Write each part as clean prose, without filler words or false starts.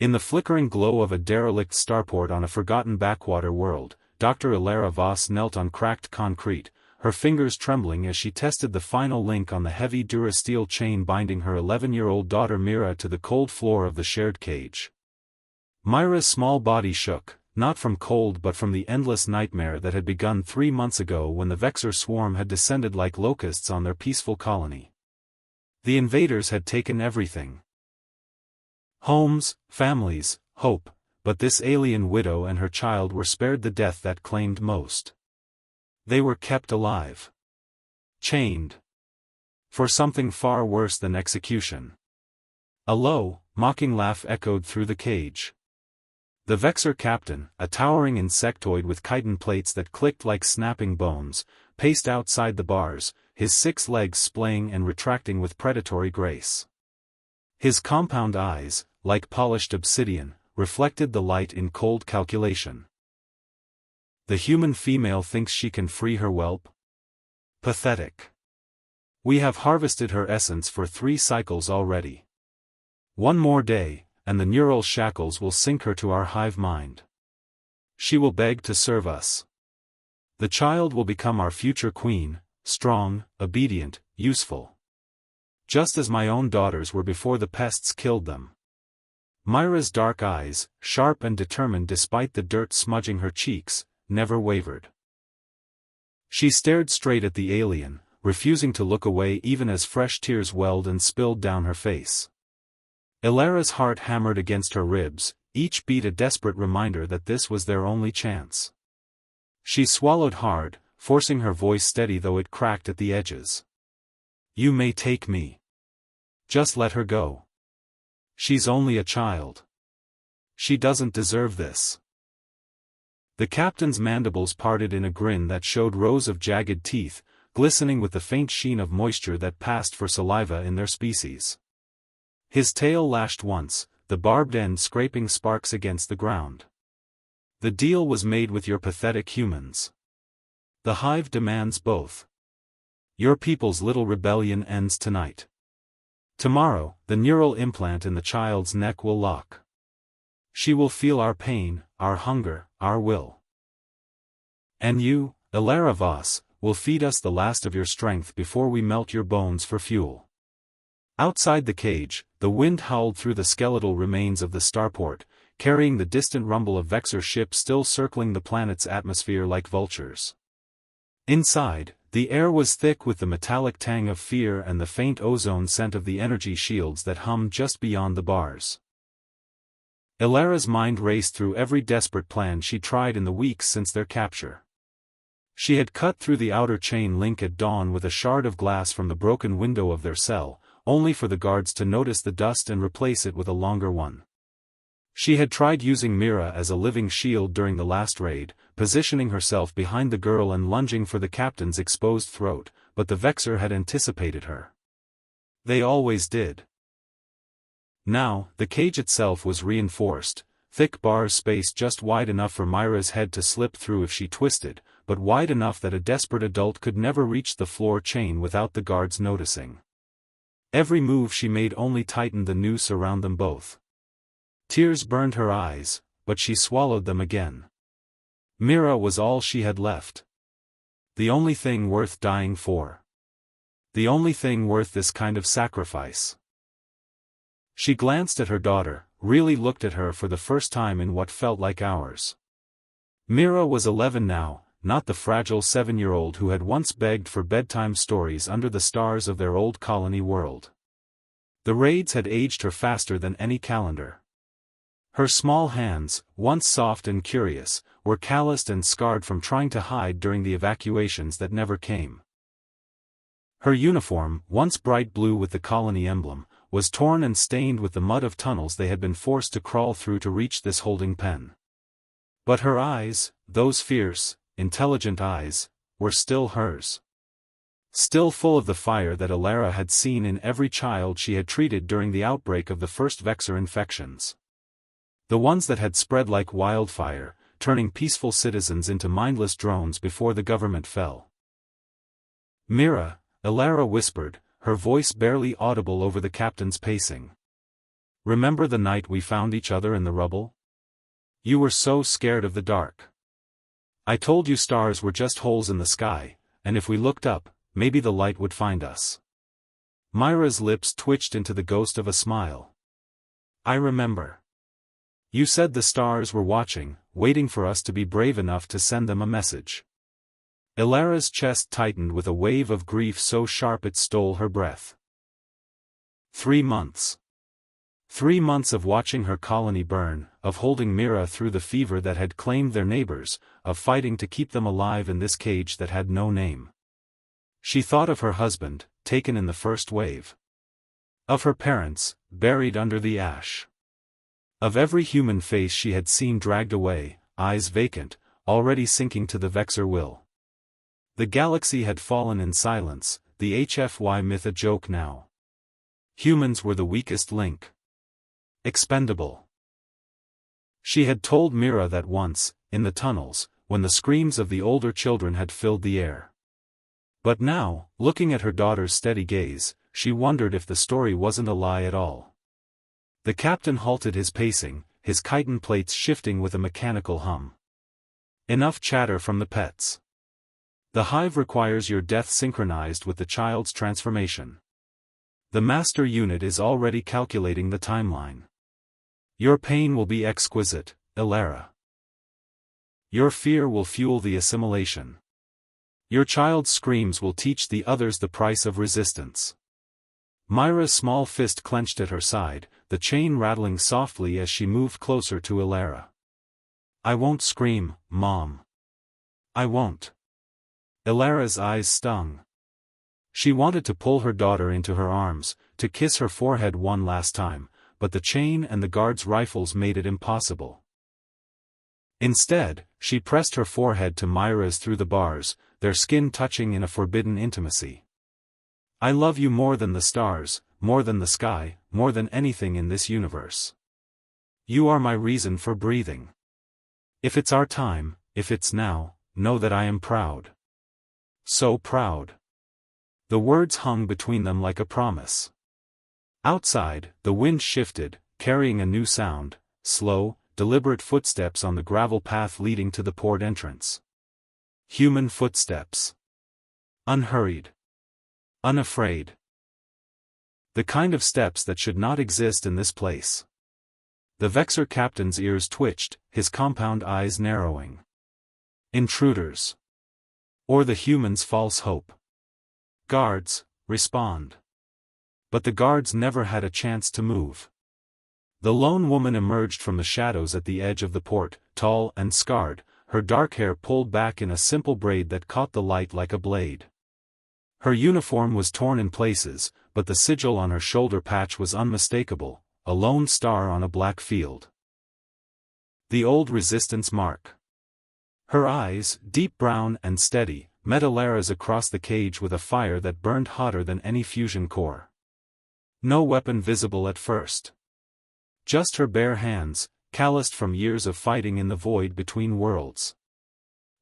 In the flickering glow of a derelict starport on a forgotten backwater world, Dr. Ilara Voss knelt on cracked concrete, her fingers trembling as she tested the final link on the heavy durasteel chain binding her 11-year-old daughter Mira to the cold floor of the shared cage. Myra's small body shook, not from cold but from the endless nightmare that had begun 3 months ago when the Vexor swarm had descended like locusts on their peaceful colony. The invaders had taken everything. Homes, families, hope, but this alien widow and her child were spared the death that claimed most. They were kept alive. Chained. For something far worse than execution. A low, mocking laugh echoed through the cage. The Vexor captain, a towering insectoid with chitin plates that clicked like snapping bones, paced outside the bars, his 6 legs splaying and retracting with predatory grace. His compound eyes, like polished obsidian, reflected the light in cold calculation. The human female thinks she can free her whelp? Pathetic. We have harvested her essence for 3 cycles already. One more day, and the neural shackles will sink her to our hive mind. She will beg to serve us. The child will become our future queen, strong, obedient, useful. Just as my own daughters were before the pests killed them. Myra's dark eyes, sharp and determined despite the dirt smudging her cheeks, never wavered. She stared straight at the alien, refusing to look away even as fresh tears welled and spilled down her face. Ilara's heart hammered against her ribs, each beat a desperate reminder that this was their only chance. She swallowed hard, forcing her voice steady though it cracked at the edges. You may take me. Just let her go. She's only a child. She doesn't deserve this. The captain's mandibles parted in a grin that showed rows of jagged teeth, glistening with the faint sheen of moisture that passed for saliva in their species. His tail lashed once, the barbed end scraping sparks against the ground. The deal was made with your pathetic humans. The hive demands both. Your people's little rebellion ends tonight. Tomorrow, the neural implant in the child's neck will lock. She will feel our pain, our hunger, our will. And you, Ilara Voss, will feed us the last of your strength before we melt your bones for fuel. Outside the cage, the wind howled through the skeletal remains of the starport, carrying the distant rumble of Vexor ships still circling the planet's atmosphere like vultures. Inside, the air was thick with the metallic tang of fear and the faint ozone scent of the energy shields that hummed just beyond the bars. Ilara's mind raced through every desperate plan she tried in the weeks since their capture. She had cut through the outer chain link at dawn with a shard of glass from the broken window of their cell, only for the guards to notice the dust and replace it with a longer one. She had tried using Mira as a living shield during the last raid, positioning herself behind the girl and lunging for the captain's exposed throat, but the Vexor had anticipated her. They always did. Now, the cage itself was reinforced, thick bars spaced just wide enough for Myra's head to slip through if she twisted, but wide enough that a desperate adult could never reach the floor chain without the guards noticing. Every move she made only tightened the noose around them both. Tears burned her eyes, but she swallowed them again. Mira was all she had left. The only thing worth dying for. The only thing worth this kind of sacrifice. She glanced at her daughter, really looked at her for the first time in what felt like hours. Mira was 11 now, not the fragile 7-year-old who had once begged for bedtime stories under the stars of their old colony world. The raids had aged her faster than any calendar. Her small hands, once soft and curious, were calloused and scarred from trying to hide during the evacuations that never came. Her uniform, once bright blue with the colony emblem, was torn and stained with the mud of tunnels they had been forced to crawl through to reach this holding pen. But her eyes, those fierce, intelligent eyes, were still hers. Still full of the fire that Ilara had seen in every child she had treated during the outbreak of the first Vexor infections. The ones that had spread like wildfire, turning peaceful citizens into mindless drones before the government fell. Mira, Ilara whispered, her voice barely audible over the captain's pacing. Remember the night we found each other in the rubble? You were so scared of the dark. I told you stars were just holes in the sky, and if we looked up, maybe the light would find us. Myra's lips twitched into the ghost of a smile. I remember. You said the stars were watching, waiting for us to be brave enough to send them a message. Ilara's chest tightened with a wave of grief so sharp it stole her breath. 3 months. 3 months of watching her colony burn, of holding Mira through the fever that had claimed their neighbors, of fighting to keep them alive in this cage that had no name. She thought of her husband, taken in the first wave. Of her parents, buried under the ash. Of every human face she had seen dragged away, eyes vacant, already sinking to the Vexor will. The galaxy had fallen in silence, the HFY myth a joke now. Humans were the weakest link. Expendable. She had told Mira that once, in the tunnels, when the screams of the older children had filled the air. But now, looking at her daughter's steady gaze, she wondered if the story wasn't a lie at all. The captain halted his pacing, his chitin plates shifting with a mechanical hum. Enough chatter from the pets. The hive requires your death synchronized with the child's transformation. The master unit is already calculating the timeline. Your pain will be exquisite, Ilara. Your fear will fuel the assimilation. Your child's screams will teach the others the price of resistance. Myra's small fist clenched at her side, the chain rattling softly as she moved closer to Ilara. I won't scream, Mom. I won't. Ilara's eyes stung. She wanted to pull her daughter into her arms, to kiss her forehead one last time, but the chain and the guards' rifles made it impossible. Instead, she pressed her forehead to Myra's through the bars, their skin touching in a forbidden intimacy. I love you more than the stars, more than the sky, more than anything in this universe. You are my reason for breathing. If it's our time, if it's now, know that I am proud. So proud. The words hung between them like a promise. Outside, the wind shifted, carrying a new sound, slow, deliberate footsteps on the gravel path leading to the port entrance. Human footsteps. Unhurried. Unafraid. The kind of steps that should not exist in this place. The Vexor captain's ears twitched, his compound eyes narrowing. Intruders. Or the human's false hope. Guards, respond. But the guards never had a chance to move. The lone woman emerged from the shadows at the edge of the port, tall and scarred, her dark hair pulled back in a simple braid that caught the light like a blade. Her uniform was torn in places, but the sigil on her shoulder patch was unmistakable, a lone star on a black field. The old resistance mark. Her eyes, deep brown and steady, met Ilara's across the cage with a fire that burned hotter than any fusion core. No weapon visible at first. Just her bare hands, calloused from years of fighting in the void between worlds.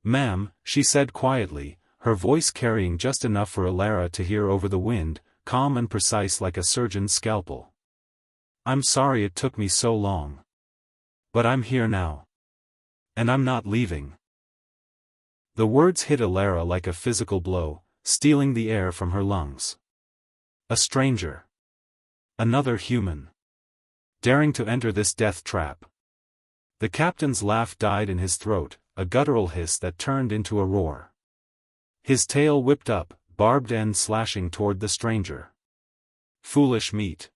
Ma'am, she said quietly, her voice carrying just enough for Ilara to hear over the wind, calm and precise like a surgeon's scalpel. I'm sorry it took me so long. But I'm here now. And I'm not leaving. The words hit Ilara like a physical blow, stealing the air from her lungs. A stranger. Another human. Daring to enter this death trap. The captain's laugh died in his throat, a guttural hiss that turned into a roar. His tail whipped up, barbed end slashing toward the stranger. Foolish meat.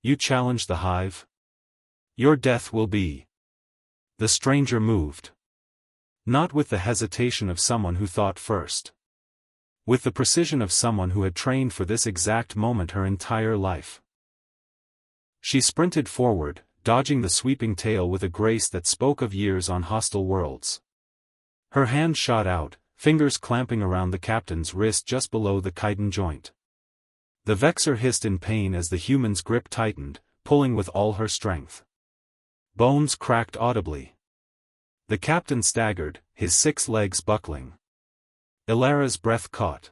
You challenge the hive? Your death will be. The stranger moved. Not with the hesitation of someone who thought first. With the precision of someone who had trained for this exact moment her entire life. She sprinted forward, dodging the sweeping tail with a grace that spoke of years on hostile worlds. Her hand shot out, fingers clamping around the captain's wrist just below the chitin joint. The Vexor hissed in pain as the human's grip tightened, pulling with all her strength. Bones cracked audibly. The captain staggered, his 6 legs buckling. Ilara's breath caught.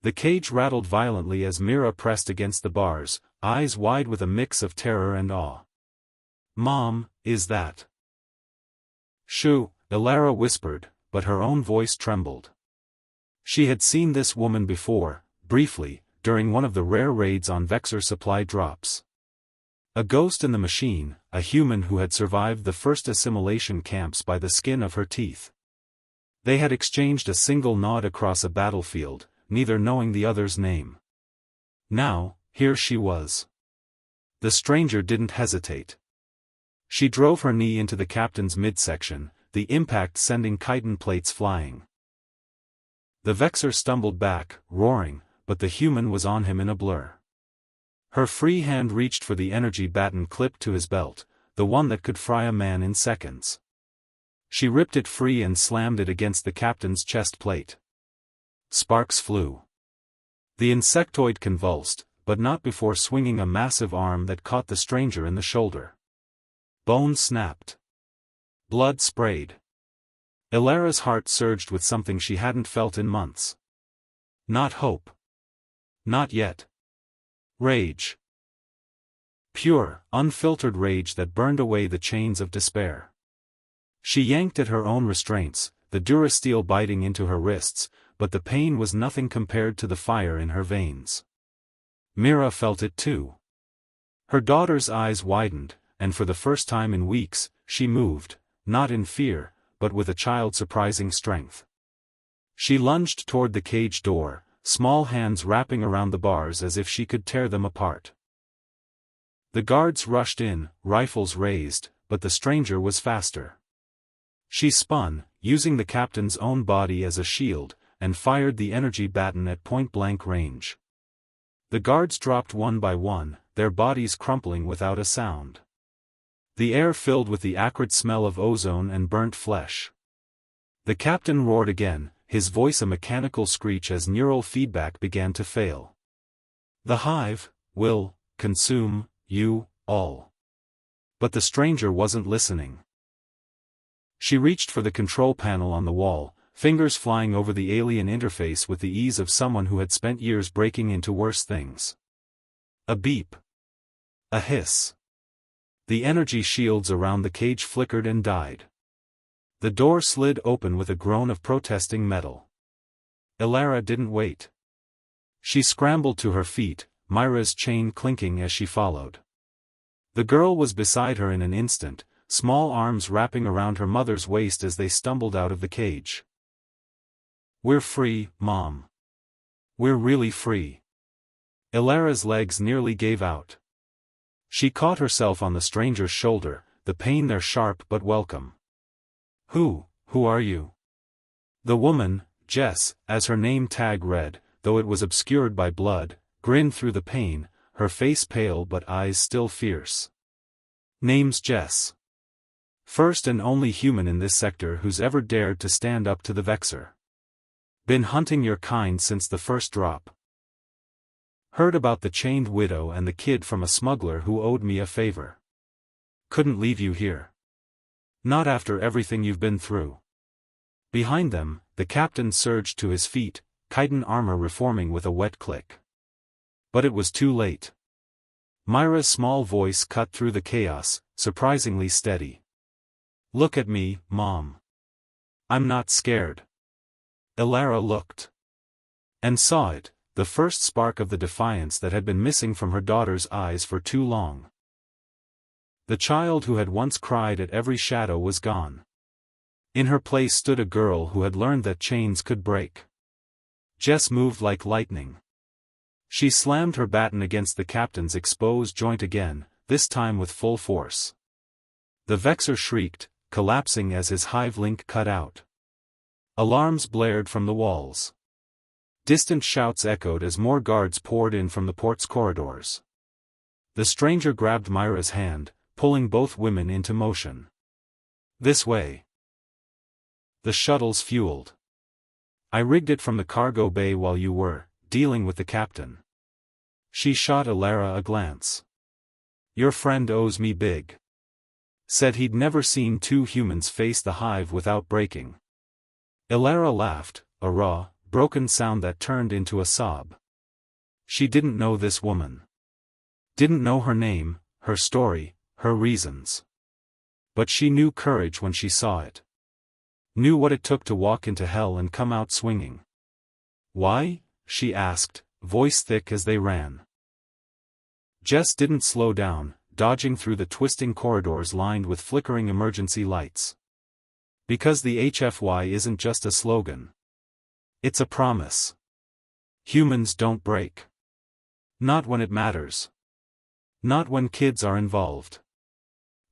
The cage rattled violently as Mira pressed against the bars, eyes wide with a mix of terror and awe. "Mom, is that?" "Shoo," Elara whispered, but her own voice trembled. She had seen this woman before, briefly, during one of the rare raids on Vexor supply drops. A ghost in the machine, a human who had survived the first assimilation camps by the skin of her teeth. They had exchanged a single nod across a battlefield, neither knowing the other's name. Now, here she was. The stranger didn't hesitate. She drove her knee into the captain's midsection, the impact sending chitin plates flying. The Vexor stumbled back, roaring, but the human was on him in a blur. Her free hand reached for the energy baton clipped to his belt, the one that could fry a man in seconds. She ripped it free and slammed it against the captain's chest plate. Sparks flew. The insectoid convulsed, but not before swinging a massive arm that caught the stranger in the shoulder. Bone snapped. Blood sprayed. Elara's heart surged with something she hadn't felt in months. Not hope. Not yet. Rage. Pure, unfiltered rage that burned away the chains of despair. She yanked at her own restraints, the durasteel biting into her wrists, but the pain was nothing compared to the fire in her veins. Mira felt it too. Her daughter's eyes widened, and for the first time in weeks, she moved, not in fear, but with a child's surprising strength. She lunged toward the cage door, small hands wrapping around the bars as if she could tear them apart. The guards rushed in, rifles raised, but the stranger was faster. She spun, using the captain's own body as a shield, and fired the energy baton at point-blank range. The guards dropped one by one, their bodies crumpling without a sound. The air filled with the acrid smell of ozone and burnt flesh. The captain roared again, his voice a mechanical screech as neural feedback began to fail. "The hive will consume you all." But the stranger wasn't listening. She reached for the control panel on the wall, fingers flying over the alien interface with the ease of someone who had spent years breaking into worse things. A beep. A hiss. The energy shields around the cage flickered and died. The door slid open with a groan of protesting metal. Elara didn't wait. She scrambled to her feet, Myra's chain clinking as she followed. The girl was beside her in an instant, small arms wrapping around her mother's waist as they stumbled out of the cage. "We're free, Mom. We're really free." Elara's legs nearly gave out. She caught herself on the stranger's shoulder, the pain there sharp but welcome. Who are you?" The woman, Jess, as her name tag read, though it was obscured by blood, grinned through the pain, her face pale but eyes still fierce. "Name's Jess. First and only human in this sector who's ever dared to stand up to the Vexor. Been hunting your kind since the first drop. Heard about the chained widow and the kid from a smuggler who owed me a favor. Couldn't leave you here. Not after everything you've been through." Behind them, the captain surged to his feet, chitin armor reforming with a wet click. But it was too late. Myra's small voice cut through the chaos, surprisingly steady. "Look at me, Mom. I'm not scared." Elara looked. And saw it, the first spark of the defiance that had been missing from her daughter's eyes for too long. The child who had once cried at every shadow was gone. In her place stood a girl who had learned that chains could break. Jess moved like lightning. She slammed her baton against the captain's exposed joint again, this time with full force. The Vexor shrieked, collapsing as his hive link cut out. Alarms blared from the walls. Distant shouts echoed as more guards poured in from the port's corridors. The stranger grabbed Myra's hand, pulling both women into motion. "This way. The shuttle's fueled. I rigged it from the cargo bay while you were dealing with the captain." She shot Elara a glance. "Your friend owes me big." Said he'd never seen two humans face the hive without breaking. Elara laughed, a raw, broken sound that turned into a sob. She didn't know this woman. Didn't know her name, her story, her reasons. But she knew courage when she saw it. Knew what it took to walk into hell and come out swinging. Why? She asked, voice thick as they ran. Jess didn't slow down, dodging through the twisting corridors lined with flickering emergency lights. Because the HFY isn't just a slogan. It's a promise. Humans don't break. Not when it matters. Not when kids are involved.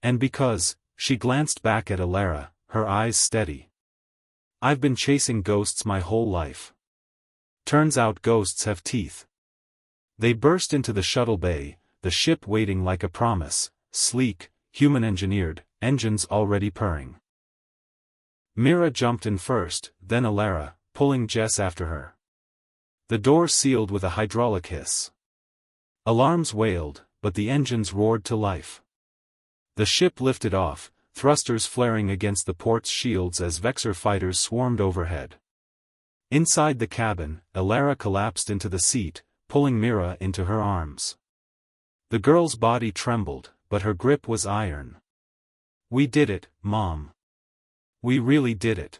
And because, she glanced back at Alara, her eyes steady. I've been chasing ghosts my whole life. Turns out ghosts have teeth. They burst into the shuttle bay, the ship waiting like a promise, sleek, human-engineered, engines already purring. Mira jumped in first, then Alara, pulling Jess after her. The door sealed with a hydraulic hiss. Alarms wailed, but the engines roared to life. The ship lifted off, thrusters flaring against the port's shields as Vexor fighters swarmed overhead. Inside the cabin, Alara collapsed into the seat, pulling Mira into her arms. The girl's body trembled, but her grip was iron. We did it, Mom. We really did it.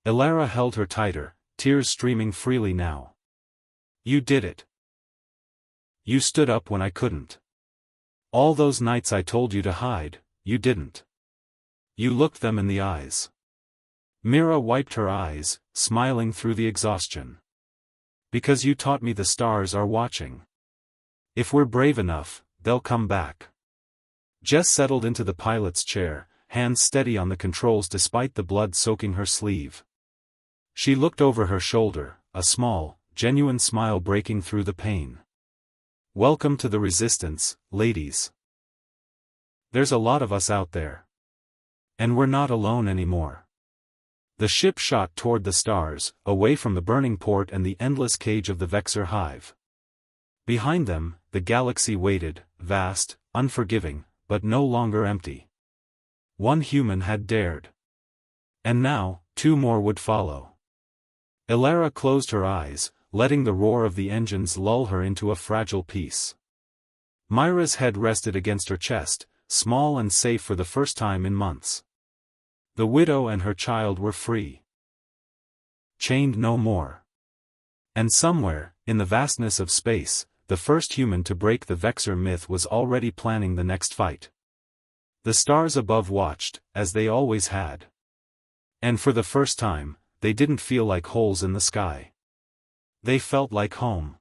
Alara held her tighter, tears streaming freely now. You did it. You stood up when I couldn't. All those nights I told you to hide, you didn't. You looked them in the eyes. Mira wiped her eyes, smiling through the exhaustion. Because you taught me the stars are watching. If we're brave enough, they'll come back. Jess settled into the pilot's chair, hands steady on the controls despite the blood soaking her sleeve. She looked over her shoulder, a small, genuine smile breaking through the pain. Welcome to the resistance, ladies. There's a lot of us out there. And we're not alone anymore. The ship shot toward the stars, away from the burning port and the endless cage of the Vexor hive. Behind them, the galaxy waited, vast, unforgiving, but no longer empty. One human had dared. And now, two more would follow. Alara closed her eyes, letting the roar of the engines lull her into a fragile peace. Myra's head rested against her chest, small and safe for the first time in months. The widow and her child were free. Chained no more. And somewhere, in the vastness of space, the first human to break the Vexor myth was already planning the next fight. The stars above watched, as they always had. And for the first time, they didn't feel like holes in the sky. They felt like home.